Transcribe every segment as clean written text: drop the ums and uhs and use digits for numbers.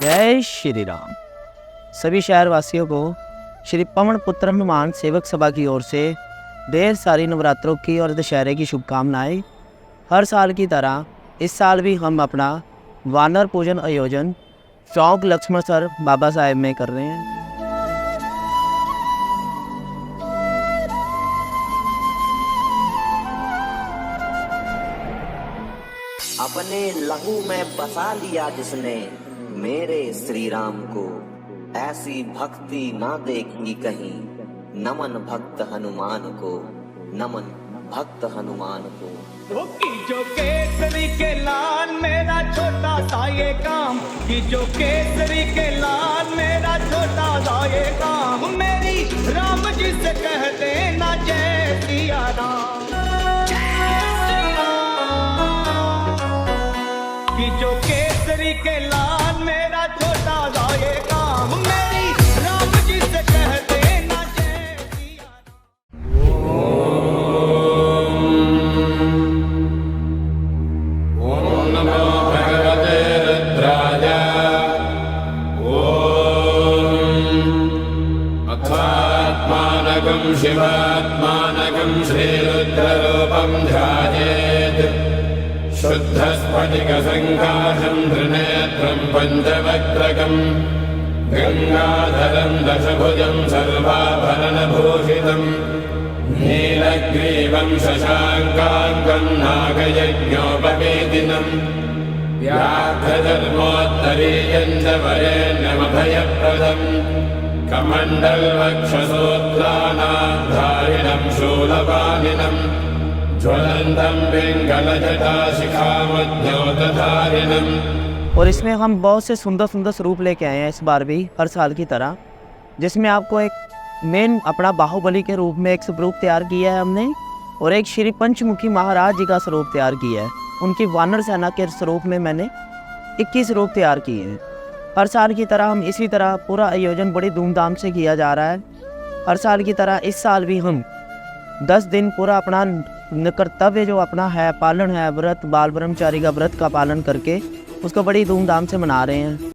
जय श्री राम। सभी शहरवासियों को श्री पवन पुत्र हनुमान सेवक सभा की ओर से ढेर सारी नवरात्रों की और दशहरे की शुभकामनाएं। हर साल की तरह इस साल भी हम अपना वानर पूजन आयोजन चौक लक्ष्मण सर बाबा साहेब में कर रहे हैं। अपने लहू में बसा लिया जिसने मेरे श्री राम को, ऐसी भक्ति ना देखी कहीं। नमन भक्त हनुमान को, नमन भक्त हनुमान को। जो केसरी के लाल मेरा छोटा सा ये काम, कि जो केसरी के लाल मेरा छोटा सा ये काम। मेरी राम जी से कह देना जय सिया राम। कि जो केसरी के लाल मेरा छोटा सा ये काम। मेरी राम जी से कह देना जय सिया राम। ओम नमो भगवते रुद्राय। ओम अथात्मानकं शिवात्मानकं श्रीरुद्ररूपं ध्यायेत्। शुद्धस्फटिकसङ्काशं त्रिनेत्रं पञ्चवक्त्रकं गङ्गाधरं दशभुजं सर्वाभरणभूषितं नीलग्रीवं शशाङ्काङ्कं नागयज्ञोपवेदिनं व्याघ्रधर्मोत्तरीयं च वरेण्यमभयप्रदं कमण्डलवक्षसूत्राणाधारिणं शूलपाणिनं ज्वलन्तं पिङ्गलजटाशिखामध्योतधारिणम्। और इसमें हम बहुत से सुंदर सुंदर स्वरूप लेके आए हैं इस बार भी हर साल की तरह, जिसमें आपको एक मेन अपना बाहुबली के रूप में एक स्वरूप तैयार किया है हमने, और एक श्री पंचमुखी महाराज जी का स्वरूप तैयार किया है। उनकी वानर सेना के स्वरूप में मैंने 21 स्वरूप तैयार किए हैं। हर साल की तरह हम इसी तरह पूरा आयोजन बड़ी धूमधाम से किया जा रहा है। हर साल की तरह इस साल भी हम 10 दिन पूरा अपना कर्तव्य जो अपना है पालन है, व्रत बाल ब्रह्मचारी का व्रत का पालन करके उसको बड़ी धूमधाम से मना रहे हैं।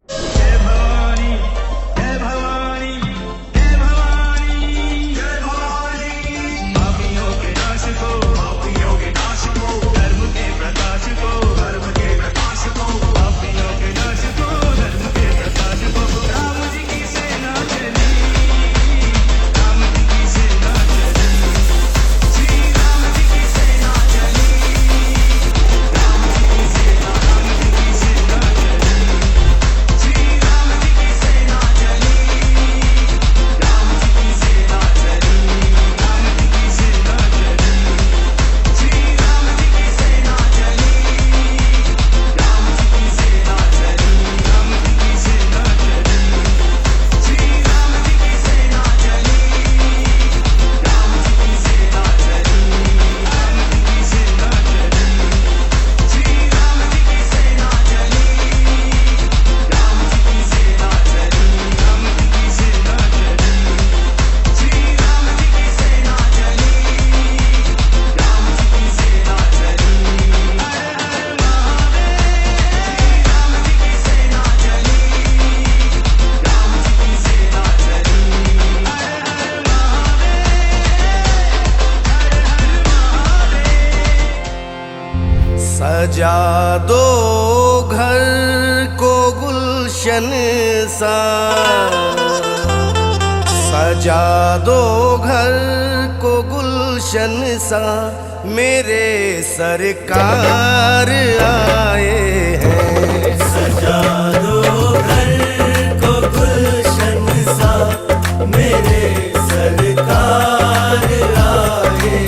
सजा दो घर को गुलशन सा, सजा दो घर को गुलशन सा। मेरे सरकार आए हैं। सजा दो घर को गुलशन सा, मेरे सरकार आए हैं।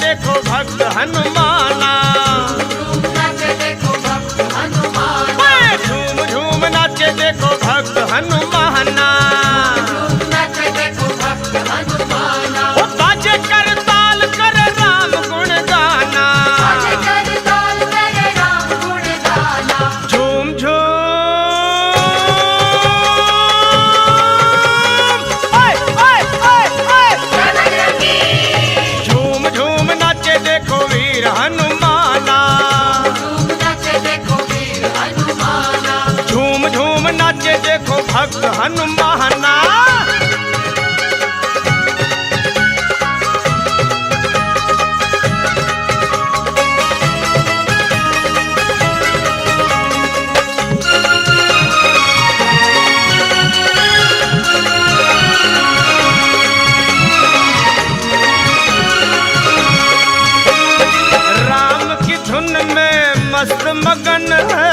देखो भक्त हनुमाना, झूम भक्त हनुमाना। राम की धुन में मस्त मगन है,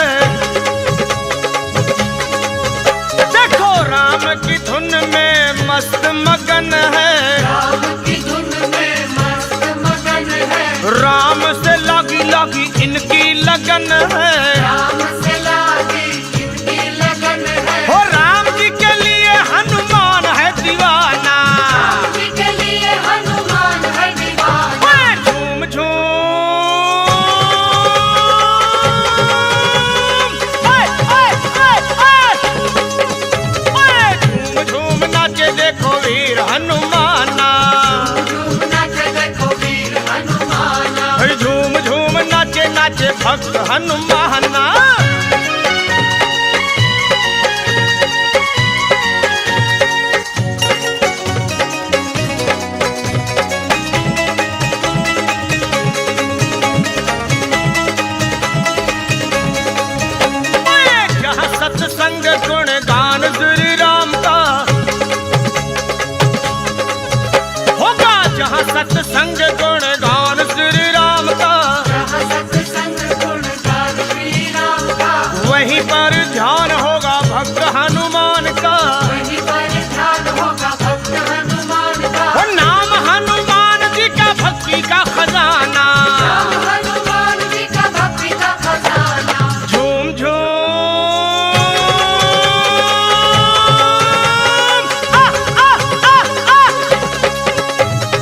देखो राम की धुन में मस्त मगन है। राम की धुन में मस्त मगन है, राम से लागी लागी इनकी लगन है। राम से लागी इनकी लगन है। हो राम जी के लिए हनुमान है दीवाना। राम जी के लिए हनुमान है दीवाना। ओए झूम झूम, ओए ओए ओए ओए झूम झूम नाचे देखो वीर हनुमाना। झूम नाचे देखो वीर हनुमाना। ओए झूम झूम नाचे नाचे भक्त हनुमाना। जहाँ सत्संग गुण गान श्री राम का होगा, जहाँ सत्संग गुण गान श्री राम का, जहाँ सत्संग गुण गान श्री राम का, वहीं पर ध्यान होगा भक्त हनुमान का। वहीं पर ध्यान होगा भक्त हनुमान का। वो नाम हनुमान जी का भक्ति का खजाना। राम हनुमान जी का भक्ति का खजाना। झूम झूम,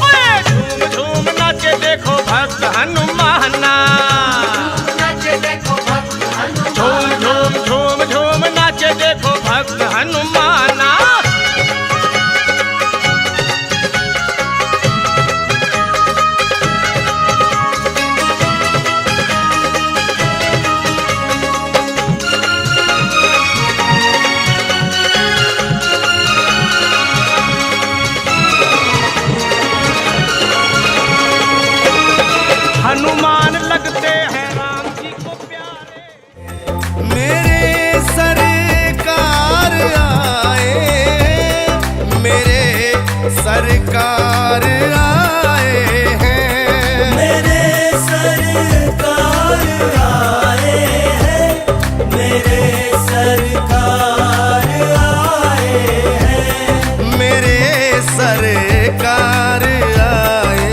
ओए झूम झूम नाचे देखो भक्त हनुमाना। नाचे देखो भक्त झूम हनुमान। झूम झूम झूम नाचे देखो भक्त हनुमाना। हनुमान लगते हैं राम जी को प्यारे। मेरे सरकार आए, मेरे सरकार आए हैं। मेरे सरकार आए हैं, मेरे सरकार आए हैं। मेरे सरकार आए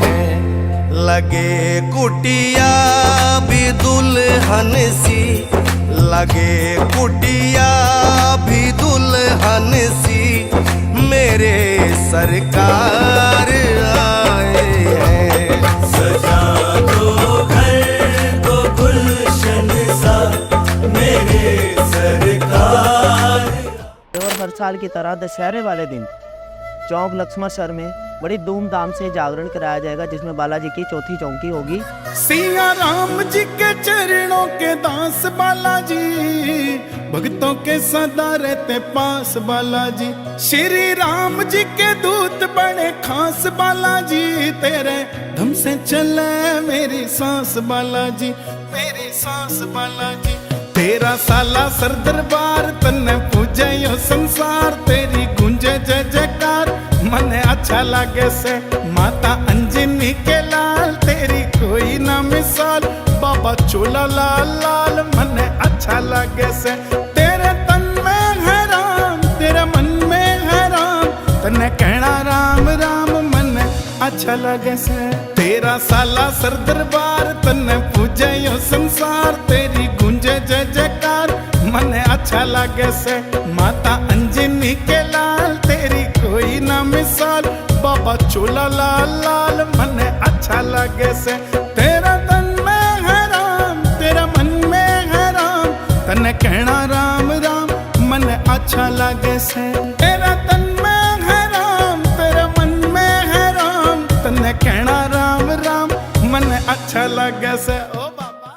हैं। लगे कुटिया भी दुल्हन सी, लगे कुटिया भी दुल्हन सी, मेरे सरकार आए हैं। सजा दो घर को गुलशन सा, मेरे सरकार। और हर साल की तरह दशहरे वाले दिन चौक लक्ष्मणसर में बड़ी धूमधाम से जागरण कराया जाएगा, जिसमें बालाजी की चौथी चौकी होगी। सिया राम जी के चरणों के दास बालाजी, भक्तों के सदा रहते पास बालाजी। श्री राम जी के दूत बड़े खास बालाजी, तेरे धम से चले मेरी सांस बालाजी, मेरी सांस बालाजी। तेरा साला सर दरबार तन्ने पूजे यो संसार, तेरी गूंजे जय जयकार मने अच्छा लागे से। माता अंजनी के लाल तेरी कोई ना मिसाल, बाबा चोला लाल लाल मने अच्छा लागे से। तेरे तन में है राम, तेरे मन में है राम, तन्ने कहना राम राम मने अच्छा लगे से। तेरा साला सर दरबार तन्ने पूजे यो संसार, तेरी गूंजे जय जयकार मने अच्छा लगे से। माता अंजनी के लाल तेरी कोई ना मिसाल, बाबा चोला लाल लाल मने अच्छा लगे से। तेरा तन में है राम, तेरा मन में है राम, तन्ने कहना राम राम मने अच्छा लगे से। तेरा तन में है राम, तेरा मन में है राम, तन्ने कहना राम राम मने अच्छा लगे से। ओ बाबा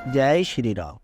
जय श्री राम।